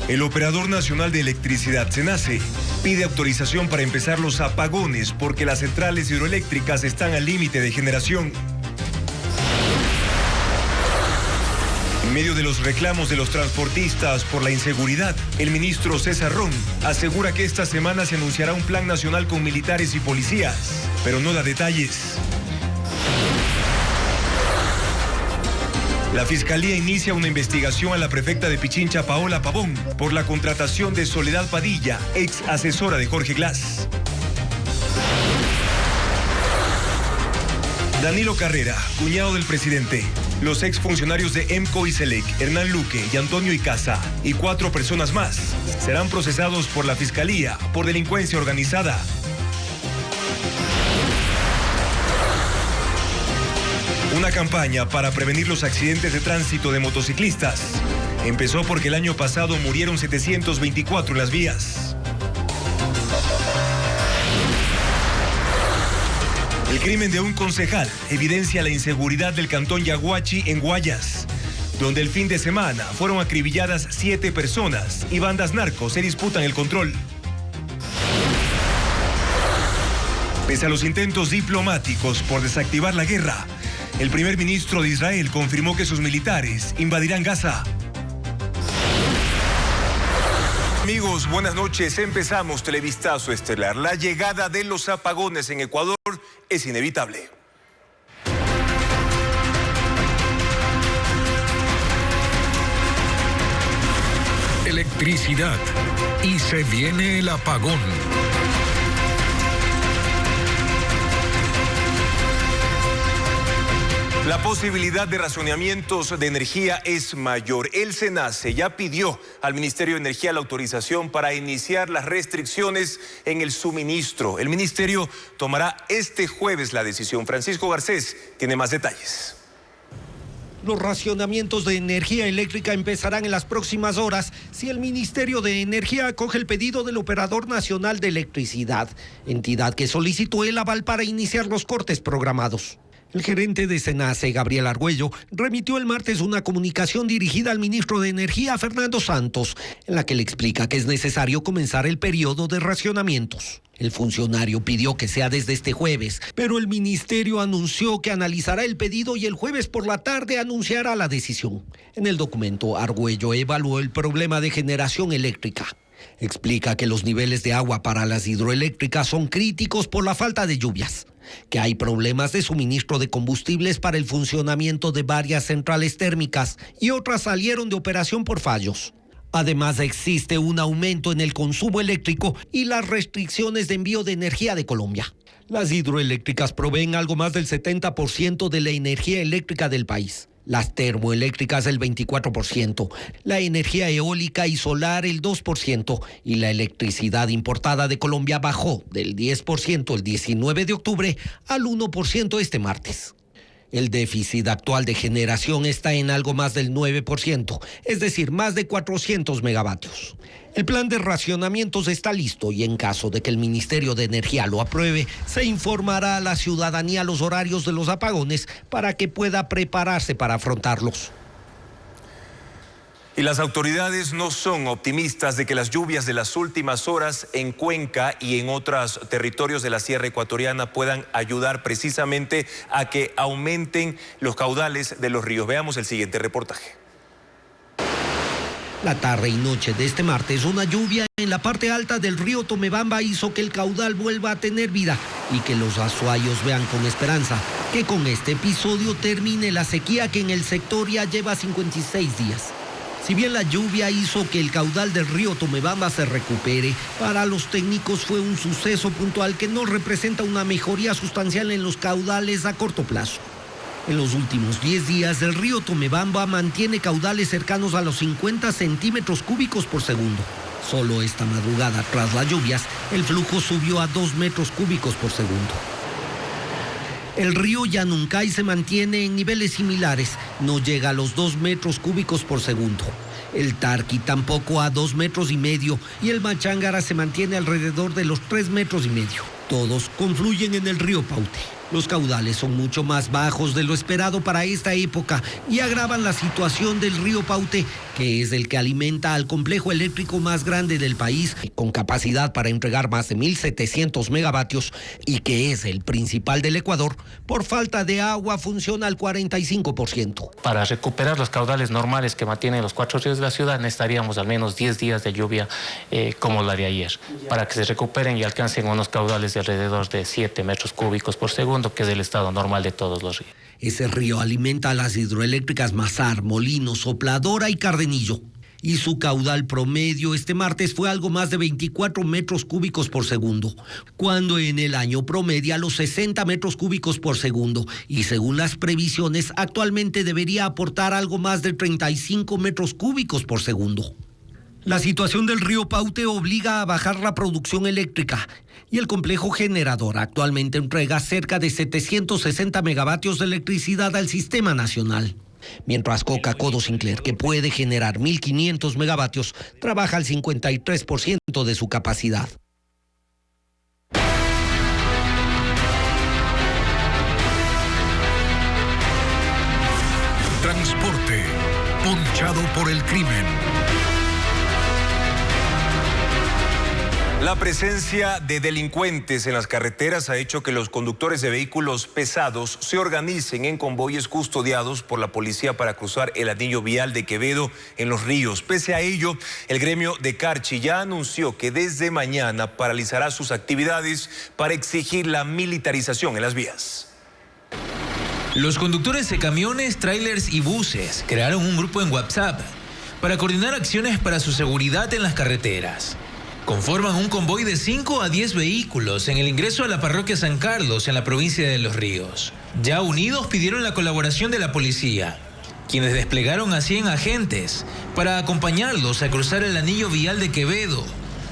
El Operador Nacional de Electricidad, SENACE, pide autorización para empezar los apagones porque las centrales hidroeléctricas están al límite de generación. En medio de los reclamos de los transportistas por la inseguridad, el ministro César Ron asegura que esta semana se anunciará un plan nacional con militares y policías, pero no da detalles. La Fiscalía inicia una investigación a la prefecta de Pichincha, Paola Pavón, por la contratación de Soledad Padilla, ex asesora de Jorge Glass. Danilo Carrera, cuñado del presidente, los exfuncionarios de EMCO y SELEC, Hernán Luque y Antonio Icaza, y 4 personas más, serán procesados por la Fiscalía por delincuencia organizada. Una campaña para prevenir los accidentes de tránsito de motociclistas empezó porque el año pasado murieron 724 en las vías. El crimen de un concejal evidencia la inseguridad del cantón Yaguachi en Guayas, donde el fin de semana fueron acribilladas 7 personas y bandas narcos se disputan el control. Pese a los intentos diplomáticos por desactivar la guerra, el primer ministro de Israel confirmó que sus militares invadirán Gaza. Amigos, buenas noches. Empezamos Televistazo Estelar. La llegada de los apagones en Ecuador es inevitable. Electricidad. Y se viene el apagón. La posibilidad de racionamientos de energía es mayor. El SENACE ya pidió al Ministerio de Energía la autorización para iniciar las restricciones en el suministro. El ministerio tomará este jueves la decisión. Francisco Garcés tiene más detalles. Los racionamientos de energía eléctrica empezarán en las próximas horas si el Ministerio de Energía acoge el pedido del Operador Nacional de Electricidad, entidad que solicitó el aval para iniciar los cortes programados. El gerente de SENACE, Gabriel Argüello, remitió el martes una comunicación dirigida al ministro de Energía, Fernando Santos, en la que le explica que es necesario comenzar el periodo de racionamientos. El funcionario pidió que sea desde este jueves, pero el ministerio anunció que analizará el pedido y el jueves por la tarde anunciará la decisión. En el documento, Argüello evaluó el problema de generación eléctrica. Explica que los niveles de agua para las hidroeléctricas son críticos por la falta de lluvias, que hay problemas de suministro de combustibles para el funcionamiento de varias centrales térmicas y otras salieron de operación por fallos. Además, existe un aumento en el consumo eléctrico y las restricciones de envío de energía de Colombia. Las hidroeléctricas proveen algo más del 70% de la energía eléctrica del país. Las termoeléctricas el 24%, la energía eólica y solar el 2% y la electricidad importada de Colombia bajó del 10% el 19 de octubre al 1% este martes. El déficit actual de generación está en algo más del 9%, es decir, más de 400 megavatios. El plan de racionamientos está listo y en caso de que el Ministerio de Energía lo apruebe, se informará a la ciudadanía los horarios de los apagones para que pueda prepararse para afrontarlos. Y las autoridades no son optimistas de que las lluvias de las últimas horas en Cuenca y en otros territorios de la Sierra Ecuatoriana puedan ayudar precisamente a que aumenten los caudales de los ríos. Veamos el siguiente reportaje. La tarde y noche de este martes, una lluvia en la parte alta del río Tomebamba hizo que el caudal vuelva a tener vida y que los azuayos vean con esperanza que con este episodio termine la sequía que en el sector ya lleva 56 días. Si bien la lluvia hizo que el caudal del río Tomebamba se recupere, para los técnicos fue un suceso puntual que no representa una mejoría sustancial en los caudales a corto plazo. En los últimos 10 días, el río Tomebamba mantiene caudales cercanos a los 50 centímetros cúbicos por segundo. Solo esta madrugada, tras las lluvias, el flujo subió a 2 metros cúbicos por segundo. El río Yanuncay se mantiene en niveles similares, no llega a los 2 metros cúbicos por segundo. El Tarqui tampoco a 2,5 metros y el Machángara se mantiene alrededor de los 3,5 metros. Todos confluyen en el río Paute. Los caudales son mucho más bajos de lo esperado para esta época y agravan la situación del río Paute, que es el que alimenta al complejo eléctrico más grande del país, con capacidad para entregar más de 1.700 megavatios y que es el principal del Ecuador, por falta de agua funciona al 45%. Para recuperar los caudales normales que mantienen los 4 ríos de la ciudad necesitaríamos al menos 10 días de lluvia como la de ayer, para que se recuperen y alcancen unos caudales de alrededor de 7 metros cúbicos por segundo, que es el estado normal de todos los ríos. Ese río alimenta a las hidroeléctricas Mazar, Molino, Sopladora y Cardenillo. Y su caudal promedio este martes fue algo más de 24 metros cúbicos por segundo, cuando en el año promedia los 60 metros cúbicos por segundo, y según las previsiones actualmente debería aportar algo más de 35 metros cúbicos por segundo. La situación del río Paute obliga a bajar la producción eléctrica y el complejo generador actualmente entrega cerca de 760 megavatios de electricidad al sistema nacional. Mientras Coca-Codo Sinclair, que puede generar 1.500 megavatios, trabaja al 53% de su capacidad. Transporte, ponchado por el crimen. La presencia de delincuentes en las carreteras ha hecho que los conductores de vehículos pesados se organicen en convoyes custodiados por la policía para cruzar el anillo vial de Quevedo en Los Ríos. Pese a ello, el gremio de Carchi ya anunció que desde mañana paralizará sus actividades para exigir la militarización en las vías. Los conductores de camiones, trailers y buses crearon un grupo en WhatsApp para coordinar acciones para su seguridad en las carreteras. Conforman un convoy de 5 a 10 vehículos en el ingreso a la parroquia San Carlos en la provincia de Los Ríos. Ya unidos pidieron la colaboración de la policía, quienes desplegaron a 100 agentes para acompañarlos a cruzar el anillo vial de Quevedo,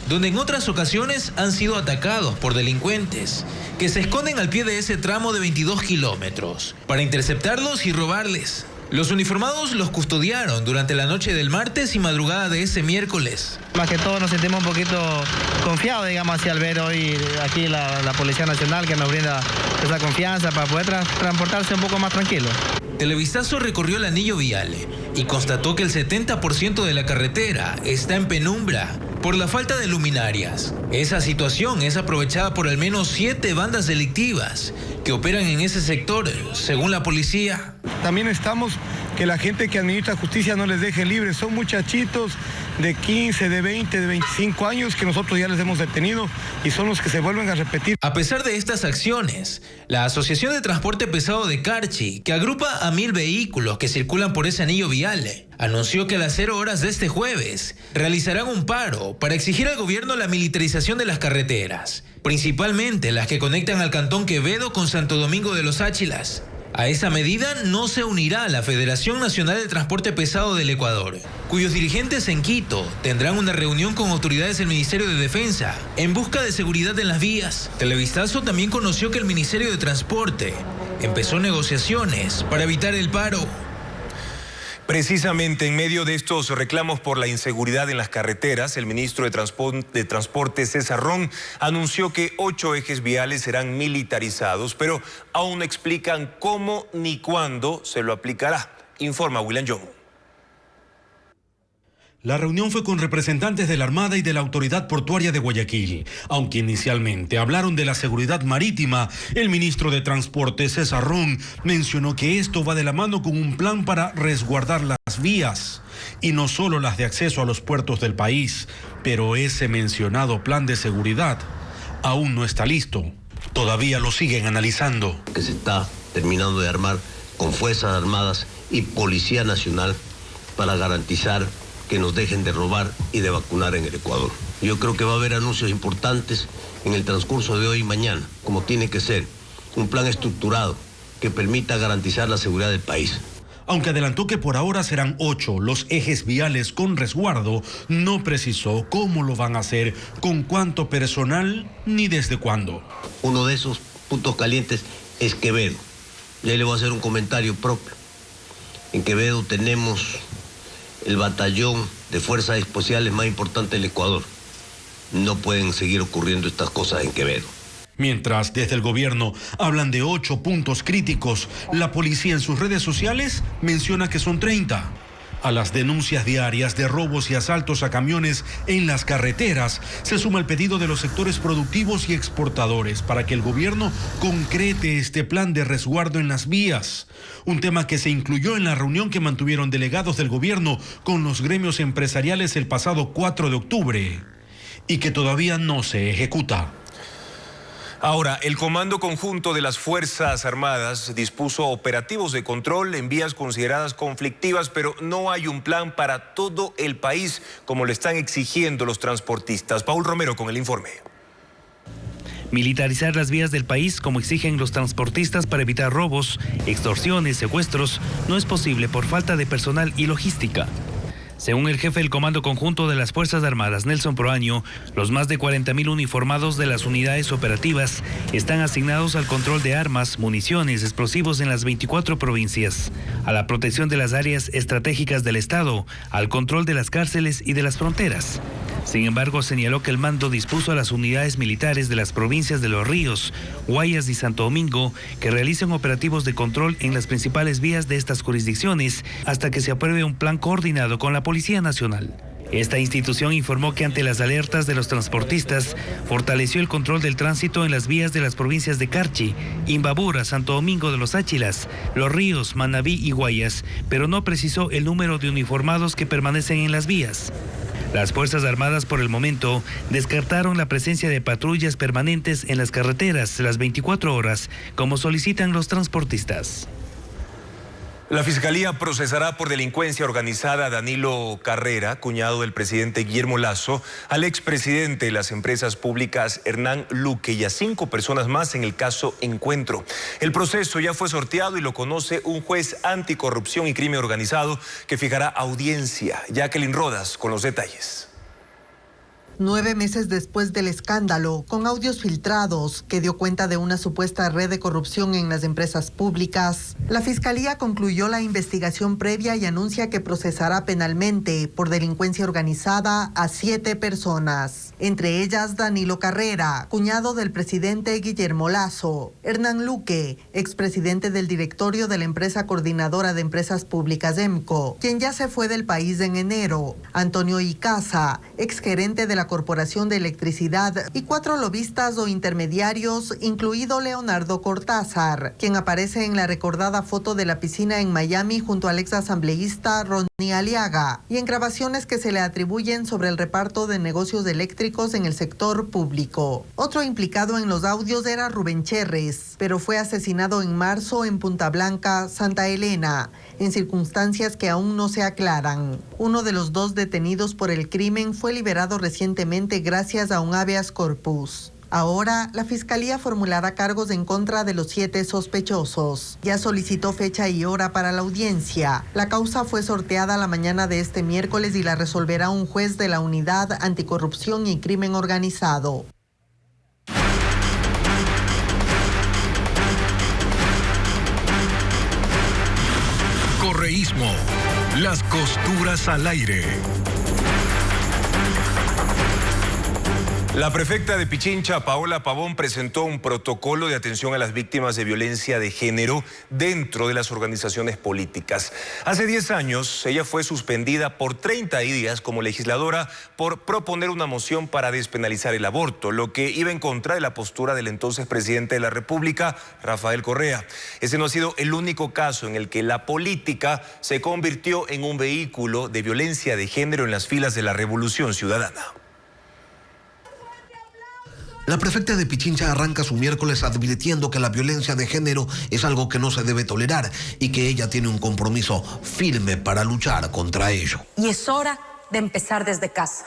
donde en otras ocasiones han sido atacados por delincuentes que se esconden al pie de ese tramo de 22 kilómetros para interceptarlos y robarles. Los uniformados los custodiaron durante la noche del martes y madrugada de ese miércoles. Más que todo nos sentimos un poquito confiados, digamos así, al ver hoy aquí la Policía Nacional, que nos brinda esa confianza para poder transportarse un poco más tranquilo. Televistazo recorrió el anillo vial y constató que el 70% de la carretera está en penumbra por la falta de luminarias. Esa situación es aprovechada por al menos 7 bandas delictivas que operan en ese sector, según la policía. También estamos que la gente que administra justicia no les deje libres. Son muchachitos de 15, de 20, de 25 años que nosotros ya les hemos detenido y son los que se vuelven a repetir. A pesar de estas acciones, la Asociación de Transporte Pesado de Carchi, que agrupa a 1.000 vehículos que circulan por ese anillo vial, anunció que a las 0 horas de este jueves realizarán un paro para exigir al gobierno la militarización de las carreteras, principalmente las que conectan al cantón Quevedo con Santo Domingo de los Áchilas. A esa medida no se unirá la Federación Nacional de Transporte Pesado del Ecuador, cuyos dirigentes en Quito tendrán una reunión con autoridades del Ministerio de Defensa en busca de seguridad en las vías. Televistazo también conoció que el Ministerio de Transporte empezó negociaciones para evitar el paro. Precisamente en medio de estos reclamos por la inseguridad en las carreteras, el ministro de Transporte, César Ron, anunció que 8 ejes viales serán militarizados, pero aún no explican cómo ni cuándo se lo aplicará. Informa William Young. La reunión fue con representantes de la Armada y de la Autoridad Portuaria de Guayaquil. Aunque inicialmente hablaron de la seguridad marítima, el ministro de Transporte, César Ron, mencionó que esto va de la mano con un plan para resguardar las vías, y no solo las de acceso a los puertos del país. Pero ese mencionado plan de seguridad aún no está listo. Todavía lo siguen analizando. Que se está terminando de armar con Fuerzas Armadas y Policía Nacional para garantizar que nos dejen de robar y de vacunar en el Ecuador. Yo creo que va a haber anuncios importantes en el transcurso de hoy y mañana, como tiene que ser, un plan estructurado que permita garantizar la seguridad del país. Aunque adelantó que por ahora serán 8 los ejes viales con resguardo, no precisó cómo lo van a hacer, con cuánto personal ni desde cuándo. Uno de esos puntos calientes es Quevedo. Y ahí le voy a hacer un comentario propio. En Quevedo tenemos el batallón de fuerzas especiales más importante del Ecuador. No pueden seguir ocurriendo estas cosas en Quevedo. Mientras desde el gobierno hablan de 8 puntos críticos, la policía en sus redes sociales menciona que son 30. A las denuncias diarias de robos y asaltos a camiones en las carreteras, se suma el pedido de los sectores productivos y exportadores para que el gobierno concrete este plan de resguardo en las vías. Un tema que se incluyó en la reunión que mantuvieron delegados del gobierno con los gremios empresariales el pasado 4 de octubre y que todavía no se ejecuta. Ahora, el Comando Conjunto de las Fuerzas Armadas dispuso operativos de control en vías consideradas conflictivas, pero no hay un plan para todo el país, como le están exigiendo los transportistas. Paul Romero con el informe. Militarizar las vías del país, como exigen los transportistas para evitar robos, extorsiones, secuestros, no es posible por falta de personal y logística. Según el jefe del Comando Conjunto de las Fuerzas Armadas, Nelson Proaño, los más de 40.000 uniformados de las unidades operativas están asignados al control de armas, municiones, explosivos en las 24 provincias, a la protección de las áreas estratégicas del Estado, al control de las cárceles y de las fronteras. Sin embargo, señaló que el mando dispuso a las unidades militares de las provincias de Los Ríos, Guayas y Santo Domingo que realicen operativos de control en las principales vías de estas jurisdicciones hasta que se apruebe un plan coordinado con la Policía Nacional. Esta institución informó que ante las alertas de los transportistas, fortaleció el control del tránsito en las vías de las provincias de Carchi, Imbabura, Santo Domingo de los Áchilas, Los Ríos, Manabí y Guayas, pero no precisó el número de uniformados que permanecen en las vías. Las Fuerzas Armadas por el momento descartaron la presencia de patrullas permanentes en las carreteras las 24 horas, como solicitan los transportistas. La Fiscalía procesará por delincuencia organizada a Danilo Carrera, cuñado del presidente Guillermo Lasso, al expresidente de las empresas públicas Hernán Luque y a 5 personas más en el caso Encuentro. El proceso ya fue sorteado y lo conoce un juez anticorrupción y crimen organizado que fijará audiencia. Jacqueline Rodas con los detalles. 9 meses después del escándalo, con audios filtrados que dio cuenta de una supuesta red de corrupción en las empresas públicas, la Fiscalía concluyó la investigación previa y anuncia que procesará penalmente por delincuencia organizada a 7 personas, entre ellas Danilo Carrera, cuñado del presidente Guillermo Lasso, Hernán Luque, expresidente del directorio de la empresa coordinadora de empresas públicas EMCO, quien ya se fue del país en enero, Antonio Icaza, exgerente de la Corporación de Electricidad, y 4 lobistas o intermediarios, incluido Leonardo Cortázar, quien aparece en la recordada foto de la piscina en Miami junto al exasambleísta Ronnie Aliaga, y en grabaciones que se le atribuyen sobre el reparto de negocios eléctricos en el sector público. Otro implicado en los audios era Rubén Cherres, pero fue asesinado en marzo en Punta Blanca, Santa Elena, en circunstancias que aún no se aclaran. Uno de los 2 detenidos por el crimen fue liberado recientemente gracias a un habeas corpus. Ahora, la Fiscalía formulará cargos en contra de los 7 sospechosos. Ya solicitó fecha y hora para la audiencia. La causa fue sorteada la mañana de este miércoles y la resolverá un juez de la Unidad Anticorrupción y Crimen Organizado. Correísmo. Las costuras al aire. La prefecta de Pichincha, Paola Pavón, presentó un protocolo de atención a las víctimas de violencia de género dentro de las organizaciones políticas. Hace 10 años, ella fue suspendida por 30 días como legisladora por proponer una moción para despenalizar el aborto, lo que iba en contra de la postura del entonces presidente de la República, Rafael Correa. Ese no ha sido el único caso en el que la política se convirtió en un vehículo de violencia de género en las filas de la Revolución Ciudadana. La prefecta de Pichincha arranca su miércoles advirtiendo que la violencia de género es algo que no se debe tolerar y que ella tiene un compromiso firme para luchar contra ello. Y es hora de empezar desde casa.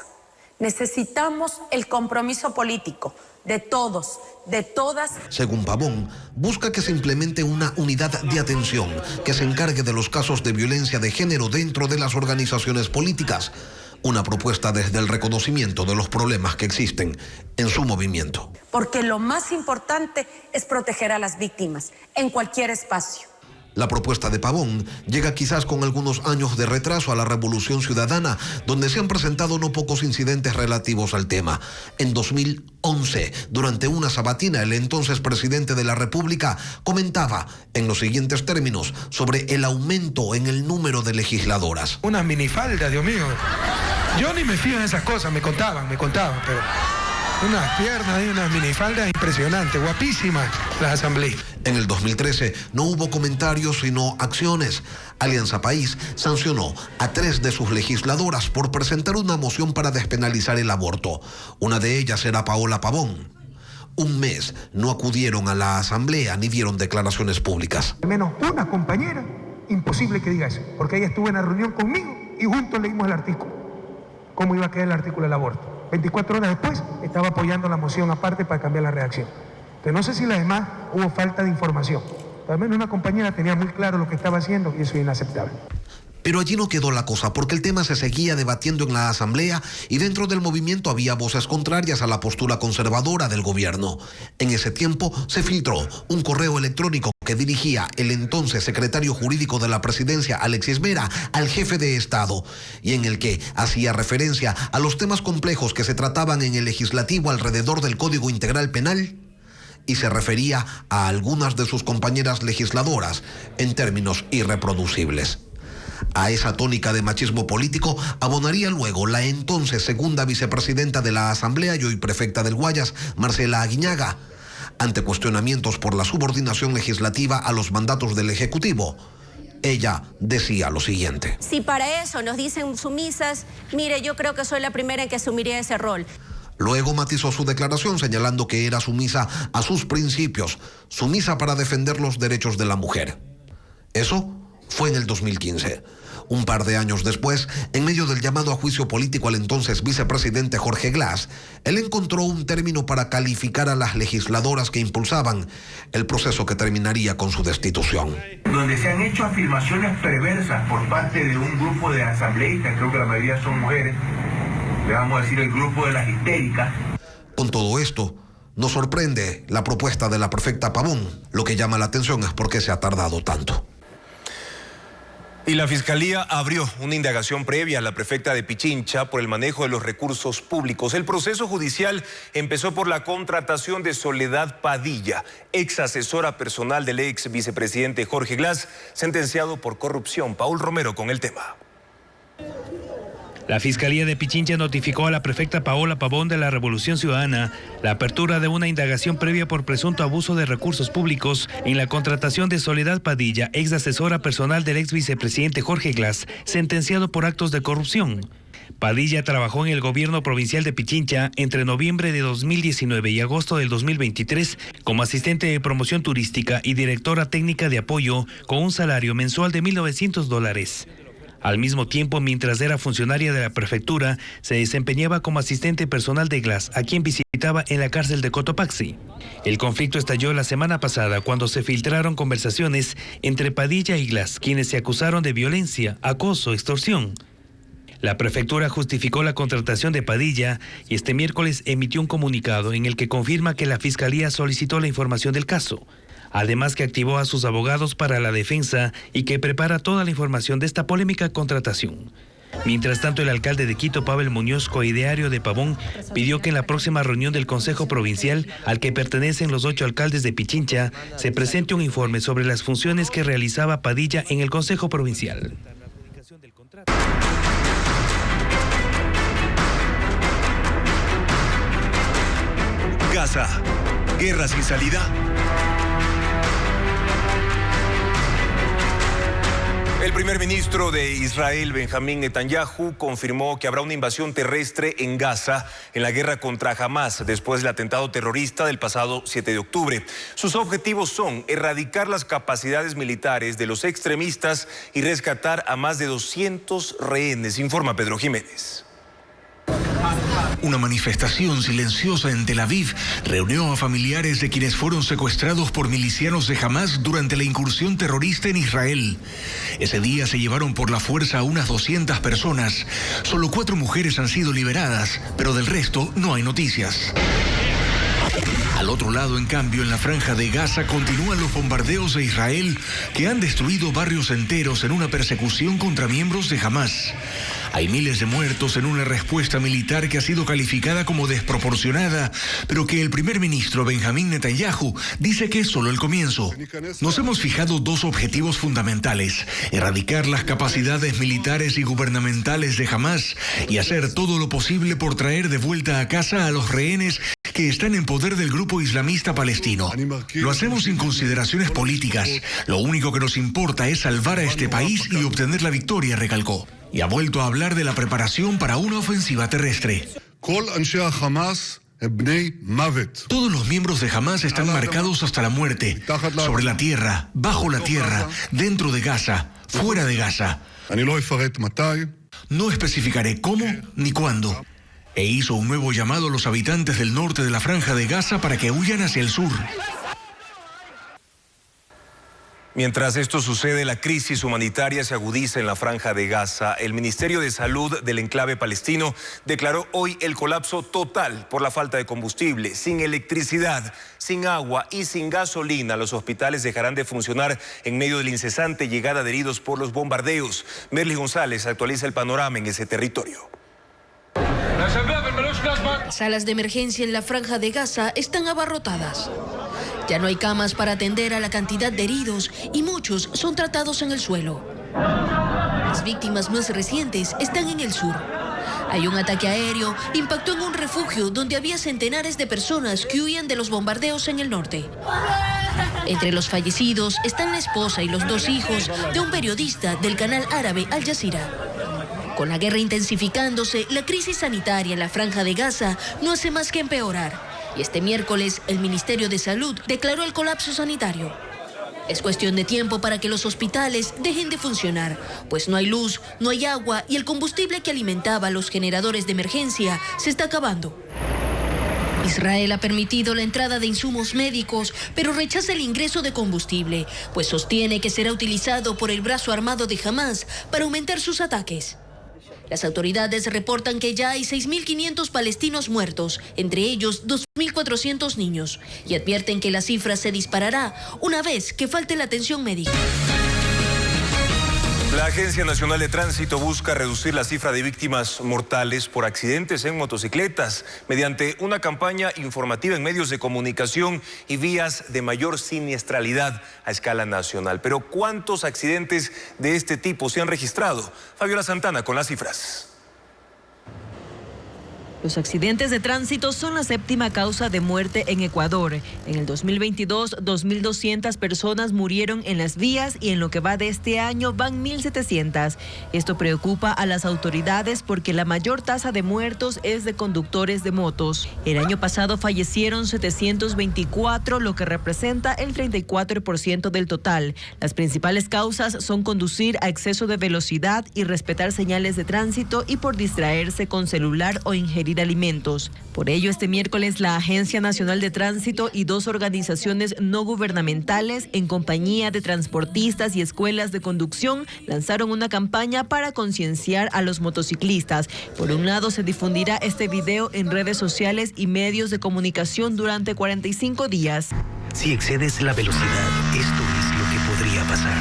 Necesitamos el compromiso político de todos, de todas. Según Pavón, busca que se implemente una unidad de atención que se encargue de los casos de violencia de género dentro de las organizaciones políticas. Una propuesta desde el reconocimiento de los problemas que existen en su movimiento. Porque lo más importante es proteger a las víctimas en cualquier espacio. La propuesta de Pavón llega quizás con algunos años de retraso a la Revolución Ciudadana, donde se han presentado no pocos incidentes relativos al tema. En 2011, durante una sabatina, el entonces presidente de la República comentaba en los siguientes términos sobre el aumento en el número de legisladoras. Unas minifaldas, Dios mío. Yo ni me fío en esas cosas, me contaban, pero unas piernas y unas minifaldas impresionantes, guapísimas las asambleístas. En el 2013 no hubo comentarios sino acciones. Alianza País sancionó a 3 de sus legisladoras por presentar una moción para despenalizar el aborto. Una de ellas era Paola Pavón. Un mes no acudieron a la asamblea ni dieron declaraciones públicas. Al menos una compañera, imposible que diga eso, porque ella estuvo en la reunión conmigo y juntos leímos el artículo. ¿Cómo iba a quedar el artículo del aborto? 24 horas después estaba apoyando la moción aparte para cambiar la redacción. Entonces no sé si las demás hubo falta de información. Pero al menos una compañera tenía muy claro lo que estaba haciendo y eso es inaceptable. Pero allí no quedó la cosa, porque el tema se seguía debatiendo en la asamblea y dentro del movimiento había voces contrarias a la postura conservadora del gobierno. En ese tiempo se filtró un correo electrónico que dirigía el entonces secretario jurídico de la presidencia, Alexis Mera, al jefe de Estado, y en el que hacía referencia a los temas complejos que se trataban en el legislativo alrededor del Código Integral Penal, y se refería a algunas de sus compañeras legisladoras en términos irreproducibles. A esa tónica de machismo político abonaría luego la entonces segunda vicepresidenta de la Asamblea y hoy prefecta del Guayas, Marcela Aguiñaga, ante cuestionamientos por la subordinación legislativa a los mandatos del Ejecutivo. Ella decía lo siguiente. Si para eso nos dicen sumisas, mire, yo creo que soy la primera en que asumiría ese rol. Luego matizó su declaración señalando que era sumisa a sus principios, sumisa para defender los derechos de la mujer. Eso fue en el 2015. Un par de años después, en medio del llamado a juicio político al entonces vicepresidente Jorge Glass, él encontró un término para calificar a las legisladoras que impulsaban el proceso que terminaría con su destitución. Donde se han hecho afirmaciones perversas por parte de un grupo de asambleístas, creo que la mayoría son mujeres, le vamos a decir el grupo de las histéricas. Con todo esto, nos sorprende la propuesta de la prefecta Pavón. Lo que llama la atención es por qué se ha tardado tanto. Y la Fiscalía abrió una indagación previa a la prefecta de Pichincha por el manejo de los recursos públicos. El proceso judicial empezó por la contratación de Soledad Padilla, ex asesora personal del ex vicepresidente Jorge Glass, sentenciado por corrupción. Paul Romero con el tema. La Fiscalía de Pichincha notificó a la prefecta Paola Pavón de la Revolución Ciudadana la apertura de una indagación previa por presunto abuso de recursos públicos en la contratación de Soledad Padilla, ex asesora personal del ex vicepresidente Jorge Glass, sentenciado por actos de corrupción. Padilla trabajó en el gobierno provincial de Pichincha entre noviembre de 2019 y agosto del 2023 como asistente de promoción turística y directora técnica de apoyo con un salario mensual de $1,900. Al mismo tiempo, mientras era funcionaria de la prefectura, se desempeñaba como asistente personal de Glass, a quien visitaba en la cárcel de Cotopaxi. El conflicto estalló la semana pasada cuando se filtraron conversaciones entre Padilla y Glass, quienes se acusaron de violencia, acoso, extorsión. La prefectura justificó la contratación de Padilla y este miércoles emitió un comunicado en el que confirma que la Fiscalía solicitó la información del caso. Además que activó a sus abogados para la defensa y que prepara toda la información de esta polémica contratación. Mientras tanto, el alcalde de Quito, Pavel Muñoz, coideario de Pavón, pidió que en la próxima reunión del Consejo Provincial, al que pertenecen los 8 alcaldes de Pichincha, se presente un informe sobre las funciones que realizaba Padilla en el Consejo Provincial. Gaza, guerra sin salida. El primer ministro de Israel, Benjamín Netanyahu, confirmó que habrá una invasión terrestre en Gaza en la guerra contra Hamas después del atentado terrorista del pasado 7 de octubre. Sus objetivos son erradicar las capacidades militares de los extremistas y rescatar a más de 200 rehenes, informa Pedro Jiménez. Una manifestación silenciosa en Tel Aviv reunió a familiares de quienes fueron secuestrados por milicianos de Hamas durante la incursión terrorista en Israel. Ese día se llevaron por la fuerza a unas 200 personas. Solo 4 mujeres han sido liberadas, pero del resto no hay noticias. Al otro lado, en cambio, en la franja de Gaza continúan los bombardeos de Israel que han destruido barrios enteros en una persecución contra miembros de Hamás. Hay miles de muertos en una respuesta militar que ha sido calificada como desproporcionada, pero que el primer ministro Benjamín Netanyahu dice que es solo el comienzo. Nos hemos fijado dos objetivos fundamentales: erradicar las capacidades militares y gubernamentales de Hamás y hacer todo lo posible por traer de vuelta a casa a los rehenes que están en poder del grupo islamista palestino. Lo hacemos sin consideraciones políticas. Lo único que nos importa es salvar a este país y obtener la victoria, recalcó. Y ha vuelto a hablar de la preparación para una ofensiva terrestre. Todos los miembros de Hamás están marcados hasta la muerte, sobre la tierra, bajo la tierra, dentro de Gaza, fuera de Gaza. No especificaré cómo ni cuándo. E hizo un nuevo llamado a los habitantes del norte de la franja de Gaza para que huyan hacia el sur. Mientras esto sucede, la crisis humanitaria se agudiza en la franja de Gaza. El Ministerio de Salud del enclave palestino declaró hoy el colapso total por la falta de combustible. Sin electricidad, sin agua y sin gasolina, los hospitales dejarán de funcionar en medio de la incesante llegada de heridos por los bombardeos. Merly González actualiza el panorama en ese territorio. Las salas de emergencia en la franja de Gaza están abarrotadas. Ya no hay camas para atender a la cantidad de heridos y muchos son tratados en el suelo. Las víctimas más recientes están en el sur. Hay un ataque aéreo, impactó en un refugio donde había centenares de personas que huían de los bombardeos en el norte. Entre los fallecidos están la esposa y los dos hijos de un periodista del canal árabe Al Jazeera. Con la guerra intensificándose, la crisis sanitaria en la franja de Gaza no hace más que empeorar. Y este miércoles, el Ministerio de Salud declaró el colapso sanitario. Es cuestión de tiempo para que los hospitales dejen de funcionar, pues no hay luz, no hay agua y el combustible que alimentaba a los generadores de emergencia se está acabando. Israel ha permitido la entrada de insumos médicos, pero rechaza el ingreso de combustible, pues sostiene que será utilizado por el brazo armado de Hamás para aumentar sus ataques. Las autoridades reportan que ya hay 6.500 palestinos muertos, entre ellos 2.400 niños, y advierten que la cifra se disparará una vez que falte la atención médica. La Agencia Nacional de Tránsito busca reducir la cifra de víctimas mortales por accidentes en motocicletas mediante una campaña informativa en medios de comunicación y vías de mayor siniestralidad a escala nacional. Pero ¿cuántos accidentes de este tipo se han registrado? Fabiola Santana con las cifras. Los accidentes de tránsito son la séptima causa de muerte en Ecuador. En el 2022, 2.200 personas murieron en las vías y en lo que va de este año van 1.700. Esto preocupa a las autoridades porque la mayor tasa de muertos es de conductores de motos. El año pasado fallecieron 724, lo que representa el 34% del total. Las principales causas son conducir a exceso de velocidad, irrespetar señales de tránsito y por distraerse con celular o ingerir alimentos. Por ello, este miércoles la Agencia Nacional de Tránsito y dos organizaciones no gubernamentales, en compañía de transportistas y escuelas de conducción, lanzaron una campaña para concienciar a los motociclistas. Por un lado, se difundirá este video en redes sociales y medios de comunicación durante 45 días. Si excedes la velocidad, esto es lo que podría pasar.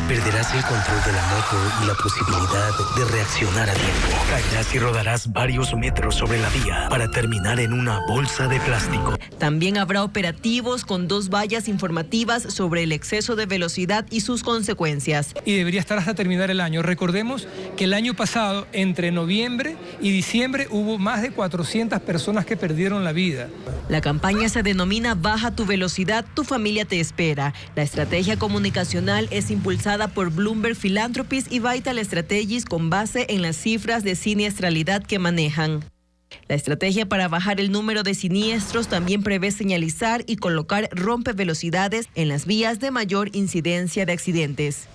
Perderás el control de la moto y la posibilidad de reaccionar a tiempo. Caerás y rodarás varios metros sobre la vía para terminar en una bolsa de plástico. También habrá operativos con 2 vallas informativas sobre el exceso de velocidad y sus consecuencias. Y debería estar hasta terminar el año. Recordemos que el año pasado, entre noviembre y diciembre, hubo más de 400 personas que perdieron la vida. La campaña se denomina Baja tu velocidad, tu familia te espera. La estrategia comunicacional es impulsada por Bloomberg Philanthropies y Vital Strategies con base en las cifras de siniestralidad que manejan. La estrategia para bajar el número de siniestros también prevé señalizar y colocar rompevelocidades en las vías de mayor incidencia de accidentes.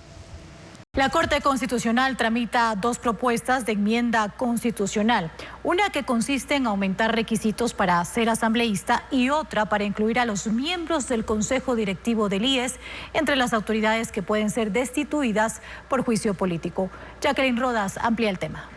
La Corte Constitucional tramita 2 propuestas de enmienda constitucional, una que consiste en aumentar requisitos para ser asambleísta y otra para incluir a los miembros del Consejo Directivo del IES entre las autoridades que pueden ser destituidas por juicio político. Jacqueline Rodas amplía el tema.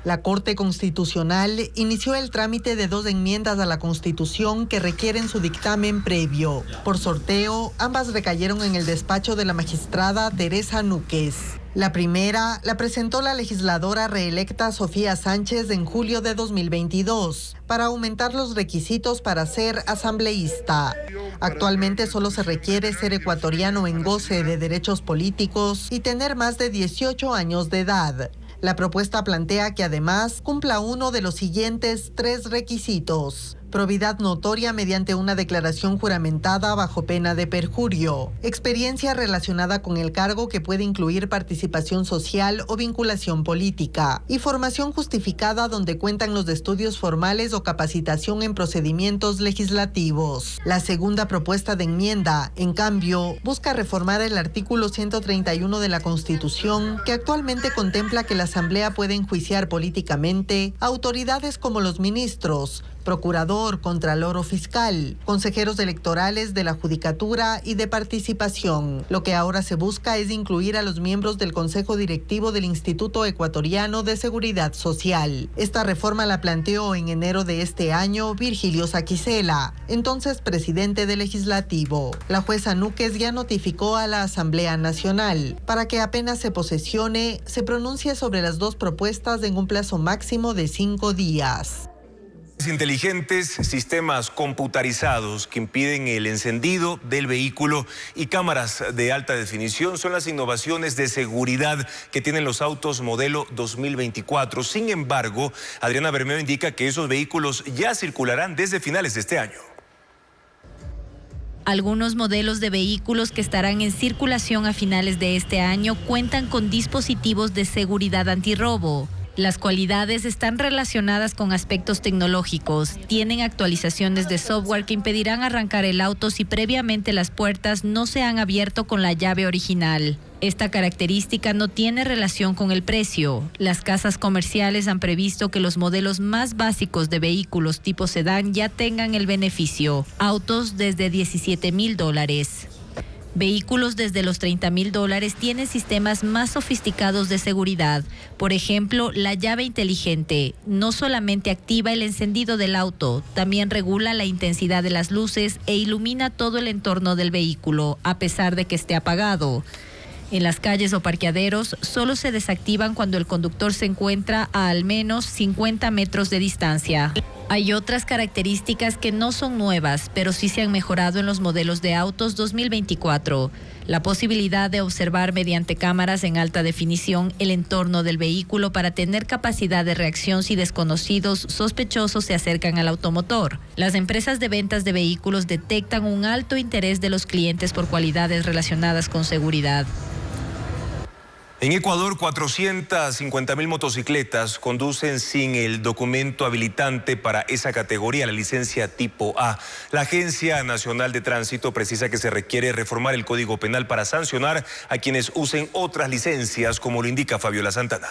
La Corte Constitucional inició el trámite de 2 enmiendas a la Constitución que requieren su dictamen previo. Por sorteo, ambas recayeron en el despacho de la magistrada Teresa Núquez. La primera la presentó la legisladora reelecta Sofía Sánchez en julio de 2022 para aumentar los requisitos para ser asambleísta. Actualmente solo se requiere ser ecuatoriano en goce de derechos políticos y tener más de 18 años de edad. La propuesta plantea que además cumpla uno de los siguientes 3 requisitos: probidad notoria mediante una declaración juramentada bajo pena de perjurio, experiencia relacionada con el cargo que puede incluir participación social o vinculación política, y formación justificada donde cuentan los estudios formales o capacitación en procedimientos legislativos. La segunda propuesta de enmienda, en cambio, busca reformar el artículo 131 de la Constitución, que actualmente contempla que la Asamblea puede enjuiciar políticamente a autoridades como los ministros, procurador, contralor o fiscal, consejeros electorales de la Judicatura y de Participación. Lo que ahora se busca es incluir a los miembros del Consejo Directivo del Instituto Ecuatoriano de Seguridad Social. Esta reforma la planteó en enero de este año Virgilio Saquicela, entonces presidente del Legislativo. La jueza Núquez ya notificó a la Asamblea Nacional para que apenas se posesione, se pronuncie sobre las 2 propuestas en un plazo máximo de 5 días. Inteligentes, sistemas computarizados que impiden el encendido del vehículo y cámaras de alta definición son las innovaciones de seguridad que tienen los autos modelo 2024. Sin embargo, Adriana Bermeo indica que esos vehículos ya circularán desde finales de este año. Algunos modelos de vehículos que estarán en circulación a finales de este año cuentan con dispositivos de seguridad antirrobo. Las cualidades están relacionadas con aspectos tecnológicos. Tienen actualizaciones de software que impedirán arrancar el auto si previamente las puertas no se han abierto con la llave original. Esta característica no tiene relación con el precio. Las casas comerciales han previsto que los modelos más básicos de vehículos tipo sedán ya tengan el beneficio. Autos desde $17,000. Vehículos desde los $30,000 tienen sistemas más sofisticados de seguridad. Por ejemplo, la llave inteligente no solamente activa el encendido del auto, también regula la intensidad de las luces e ilumina todo el entorno del vehículo, a pesar de que esté apagado. En las calles o parqueaderos solo se desactivan cuando el conductor se encuentra a al menos 50 metros de distancia. Hay otras características que no son nuevas, pero sí se han mejorado en los modelos de autos 2024. La posibilidad de observar mediante cámaras en alta definición el entorno del vehículo para tener capacidad de reacción si desconocidos sospechosos se acercan al automotor. Las empresas de ventas de vehículos detectan un alto interés de los clientes por cualidades relacionadas con seguridad. En Ecuador, 450,000 motocicletas conducen sin el documento habilitante para esa categoría, la licencia tipo A. La Agencia Nacional de Tránsito precisa que se requiere reformar el Código Penal para sancionar a quienes usen otras licencias, como lo indica Fabiola Santana.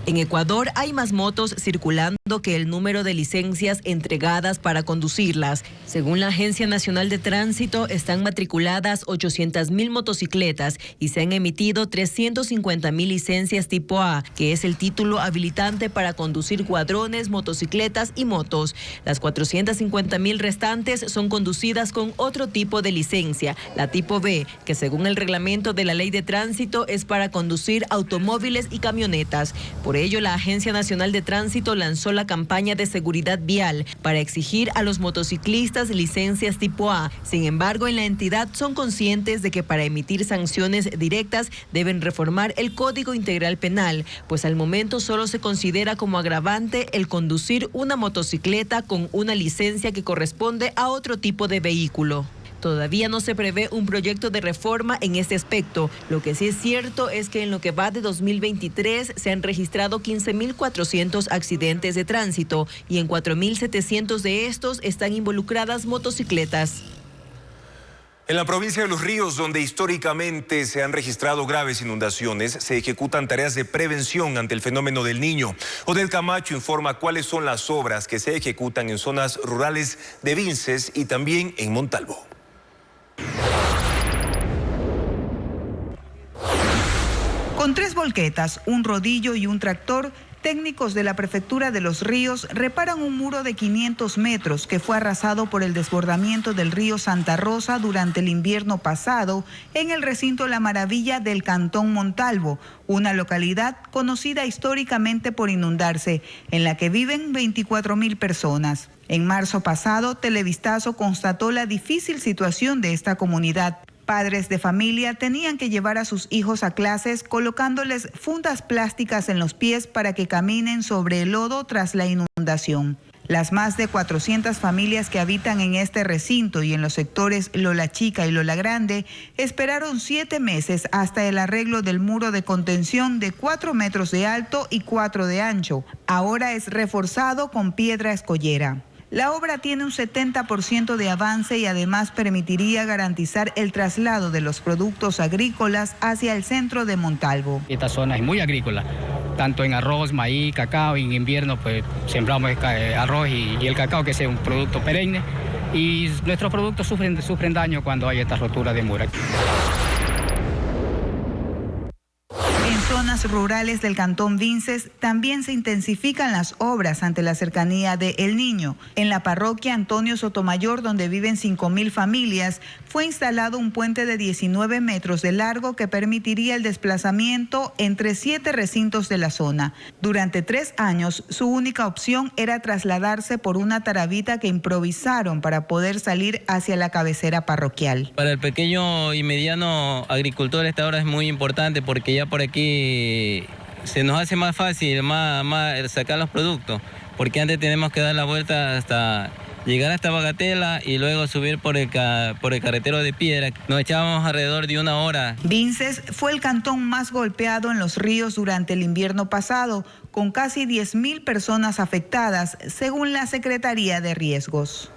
En Ecuador hay más motos circulando que el número de licencias entregadas para conducirlas. Según la Agencia Nacional de Tránsito, están matriculadas 800,000 motocicletas y se han emitido 350,000 licencias tipo A, que es el título habilitante para conducir cuadrones, motocicletas y motos. Las 450,000 restantes son conducidas con otro tipo de licencia, la tipo B, que según el reglamento de la Ley de Tránsito es para conducir automóviles y camionetas. Por ello, la Agencia Nacional de Tránsito lanzó la campaña de seguridad vial para exigir a los motociclistas licencias tipo A. Sin embargo, en la entidad son conscientes de que para emitir sanciones directas deben reformar el Código Integral Penal, pues al momento solo se considera como agravante el conducir una motocicleta con una licencia que corresponde a otro tipo de vehículo. Todavía no se prevé un proyecto de reforma en este aspecto. Lo que sí es cierto es que en lo que va de 2023 se han registrado 15,400 accidentes de tránsito y en 4,700 de estos están involucradas motocicletas. En la provincia de Los Ríos, donde históricamente se han registrado graves inundaciones, se ejecutan tareas de prevención ante el fenómeno del Niño. Odette Camacho informa cuáles son las obras que se ejecutan en zonas rurales de Vinces y también en Montalvo. Con 3 volquetas, un rodillo y un tractor, técnicos de la Prefectura de Los Ríos reparan un muro de 500 metros que fue arrasado por el desbordamiento del río Santa Rosa durante el invierno pasado en el recinto La Maravilla del Cantón Montalvo, una localidad conocida históricamente por inundarse, en la que viven 24.000 personas. En marzo pasado, Televistazo constató la difícil situación de esta comunidad. Padres de familia tenían que llevar a sus hijos a clases colocándoles fundas plásticas en los pies para que caminen sobre el lodo tras la inundación. Las más de 400 familias que habitan en este recinto y en los sectores Lola Chica y Lola Grande esperaron 7 meses hasta el arreglo del muro de contención de 4 metros de alto y 4 de ancho. Ahora es reforzado con piedra escollera. La obra tiene un 70% de avance y además permitiría garantizar el traslado de los productos agrícolas hacia el centro de Montalvo. Esta zona es muy agrícola, tanto en arroz, maíz, cacao, y en invierno pues sembramos arroz y el cacao, que es un producto perenne, y nuestros productos sufren daño cuando hay esta rotura de muro. En zonas rurales del Cantón Vinces también se intensifican las obras ante la cercanía de El Niño. En la parroquia Antonio Sotomayor, donde viven 5.000 familias, fue instalado un puente de 19 metros de largo que permitiría el desplazamiento entre 7 recintos de la zona. Durante 3 años, su única opción era trasladarse por una tarabita que improvisaron para poder salir hacia la cabecera parroquial. Para el pequeño y mediano agricultor esta obra es muy importante porque ya por aquí se nos hace más fácil más sacar los productos, porque antes tenemos que dar la vuelta hasta llegar hasta Bagatela y luego subir por el carretero de piedra. Nos echábamos alrededor de 1 hora. Vinces fue el cantón más golpeado en Los Ríos durante el invierno pasado, con casi 10.000 personas afectadas, según la Secretaría de Riesgos.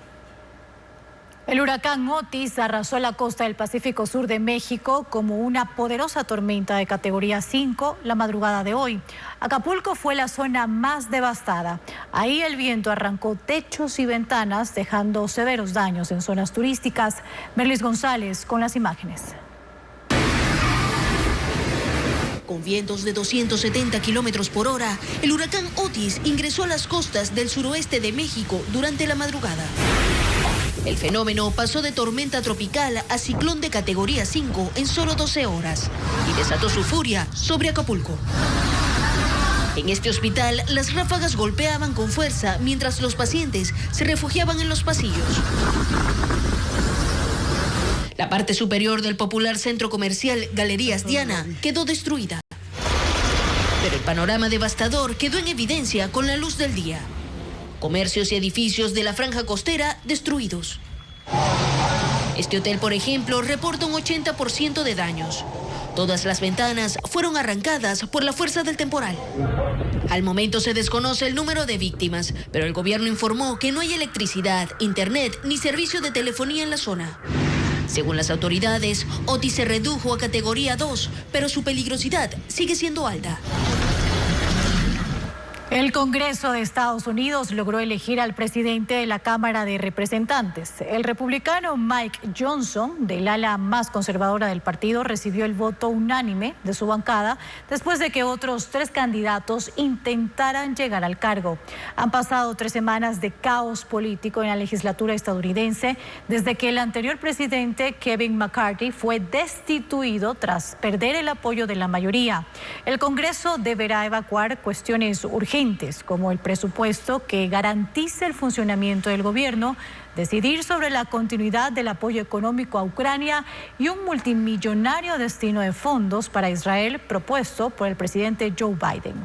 El huracán Otis arrasó la costa del Pacífico Sur de México como una poderosa tormenta de categoría 5 la madrugada de hoy. Acapulco fue la zona más devastada. Ahí el viento arrancó techos y ventanas, dejando severos daños en zonas turísticas. Merlis González con las imágenes. Con vientos de 270 kilómetros por hora, el huracán Otis ingresó a las costas del suroeste de México durante la madrugada. El fenómeno pasó de tormenta tropical a ciclón de categoría 5 en solo 12 horas y desató su furia sobre Acapulco. En este hospital, las ráfagas golpeaban con fuerza mientras los pacientes se refugiaban en los pasillos. La parte superior del popular centro comercial Galerías Diana quedó destruida. Pero el panorama devastador quedó en evidencia con la luz del día. Comercios y edificios de la franja costera destruidos. Este hotel, por ejemplo, reporta un 80% de daños. Todas las ventanas fueron arrancadas por la fuerza del temporal. Al momento se desconoce el número de víctimas, pero el gobierno informó que no hay electricidad, internet ni servicio de telefonía en la zona. Según las autoridades, Otis se redujo a categoría 2, pero su peligrosidad sigue siendo alta. El Congreso de Estados Unidos logró elegir al presidente de la Cámara de Representantes. El republicano Mike Johnson, del ala más conservadora del partido, recibió el voto unánime de su bancada después de que otros 3 candidatos intentaran llegar al cargo. Han pasado 3 semanas de caos político en la legislatura estadounidense desde que el anterior presidente Kevin McCarthy fue destituido tras perder el apoyo de la mayoría. El Congreso deberá evacuar cuestiones urgentes como el presupuesto que garantice el funcionamiento del gobierno, decidir sobre la continuidad del apoyo económico a Ucrania y un multimillonario destino de fondos para Israel propuesto por el presidente Joe Biden.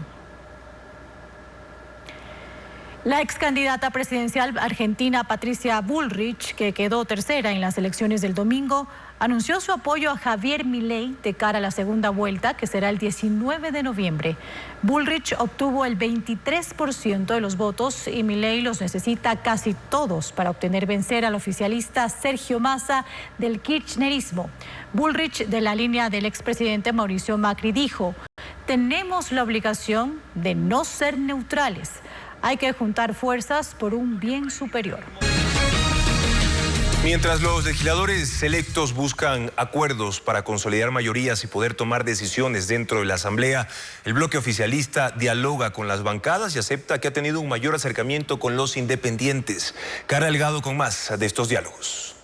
La ex candidata presidencial argentina Patricia Bullrich, que quedó tercera en las elecciones del domingo, anunció su apoyo a Javier Milei de cara a la segunda vuelta, que será el 19 de noviembre. Bullrich obtuvo el 23% de los votos y Milei los necesita casi todos para obtener vencer al oficialista Sergio Massa del kirchnerismo. Bullrich, de la línea del expresidente Mauricio Macri, dijo: "Tenemos la obligación de no ser neutrales. Hay que juntar fuerzas por un bien superior". Mientras los legisladores electos buscan acuerdos para consolidar mayorías y poder tomar decisiones dentro de la Asamblea, el bloque oficialista dialoga con las bancadas y acepta que ha tenido un mayor acercamiento con los independientes. Cara Delgado con más de estos diálogos.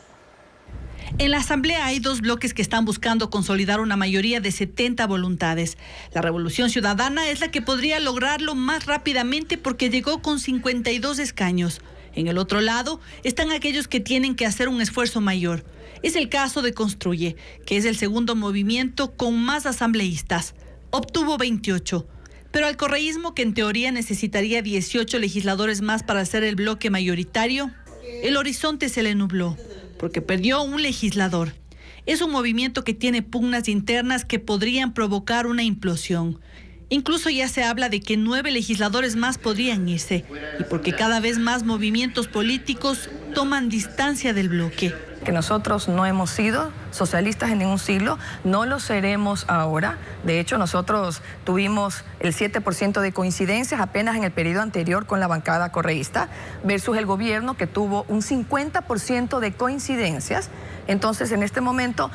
En la Asamblea hay dos bloques que están buscando consolidar una mayoría de 70 voluntades. La Revolución Ciudadana es la que podría lograrlo más rápidamente porque llegó con 52 escaños. En el otro lado están aquellos que tienen que hacer un esfuerzo mayor. Es el caso de Construye, que es el segundo movimiento con más asambleístas. Obtuvo 28. Pero al correísmo, que en teoría necesitaría 18 legisladores más para ser el bloque mayoritario, el horizonte se le nubló, porque perdió un legislador. Es un movimiento que tiene pugnas internas que podrían provocar una implosión. Incluso ya se habla de que 9 legisladores más podrían irse, y porque cada vez más movimientos políticos toman distancia del bloque. Que nosotros no hemos sido socialistas en ningún siglo, no lo seremos ahora. De hecho, nosotros tuvimos el 7% de coincidencias apenas en el periodo anterior con la bancada correísta, versus el gobierno que tuvo un 50% de coincidencias. Entonces, en este momento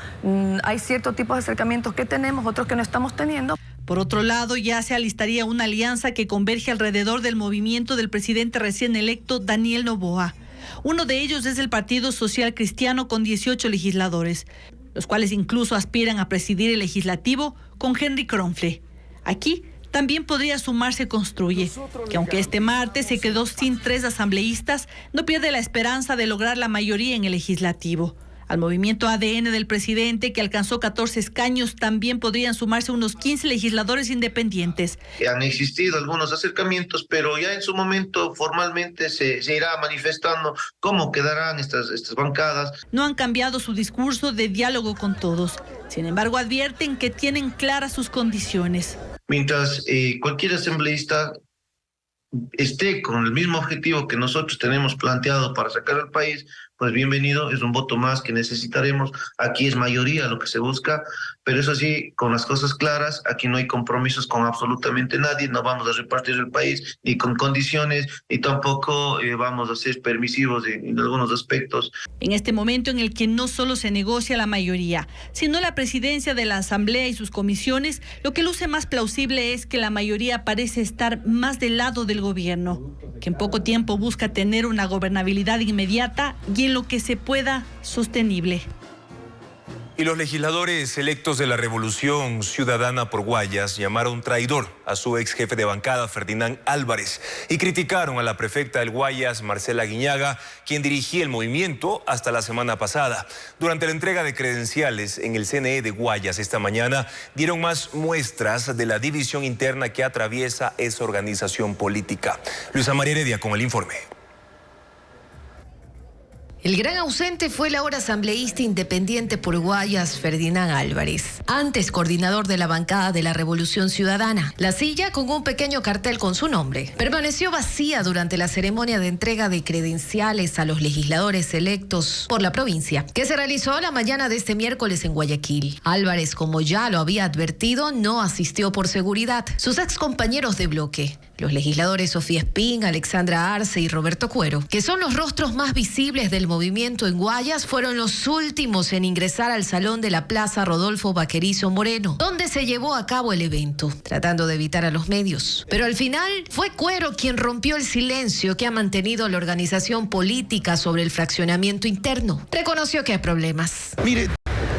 hay ciertos tipos de acercamientos que tenemos, otros que no estamos teniendo. Por otro lado, ya se alistaría una alianza que converge alrededor del movimiento del presidente recién electo, Daniel Noboa. Uno de ellos es el Partido Social Cristiano con 18 legisladores, los cuales incluso aspiran a presidir el legislativo con Henry Kronfle. Aquí también podría sumarse Construye, que aunque este martes se quedó sin 3 asambleístas, no pierde la esperanza de lograr la mayoría en el legislativo. Al movimiento ADN del presidente, que alcanzó 14 escaños, también podrían sumarse unos 15 legisladores independientes. Han existido algunos acercamientos, pero ya en su momento formalmente se irá manifestando cómo quedarán estas bancadas. No han cambiado su discurso de diálogo con todos. Sin embargo, advierten que tienen claras sus condiciones. Mientras cualquier asambleísta esté con el mismo objetivo que nosotros tenemos planteado para sacar al país, pues bienvenido, es un voto más que necesitaremos. Aquí es mayoría lo que se busca, pero eso sí, con las cosas claras, aquí no hay compromisos con absolutamente nadie, no vamos a repartir el país ni con condiciones, ni tampoco vamos a ser permisivos en algunos aspectos. En este momento en el que no solo se negocia la mayoría, sino la presidencia de la Asamblea y sus comisiones, lo que luce más plausible es que la mayoría parece estar más del lado del gobierno, que en poco tiempo busca tener una gobernabilidad inmediata y en lo que se pueda sostenible. Y los legisladores electos de la Revolución Ciudadana por Guayas llamaron traidor a su ex jefe de bancada, Ferdinand Álvarez, y criticaron a la prefecta del Guayas, Marcela Guiñaga, quien dirigía el movimiento hasta la semana pasada. Durante la entrega de credenciales en el CNE de Guayas esta mañana, dieron más muestras de la división interna que atraviesa esa organización política. Luisa María Heredia con el informe. El gran ausente fue el ahora asambleísta independiente por Guayas, Ferdinand Álvarez, antes coordinador de la bancada de la Revolución Ciudadana. La silla, con un pequeño cartel con su nombre, permaneció vacía durante la ceremonia de entrega de credenciales a los legisladores electos por la provincia, que se realizó la mañana de este miércoles en Guayaquil. Álvarez, como ya lo había advertido, no asistió por seguridad. Sus excompañeros de bloque, los legisladores Sofía Espín, Alexandra Arce y Roberto Cuero, que son los rostros más visibles del movimiento en Guayas, fueron los últimos en ingresar al salón de la Plaza Rodolfo Vaquerizo Moreno, donde se llevó a cabo el evento, tratando de evitar a los medios. Pero al final fue Cuero quien rompió el silencio que ha mantenido la organización política sobre el fraccionamiento interno. Reconoció que hay problemas. Mire,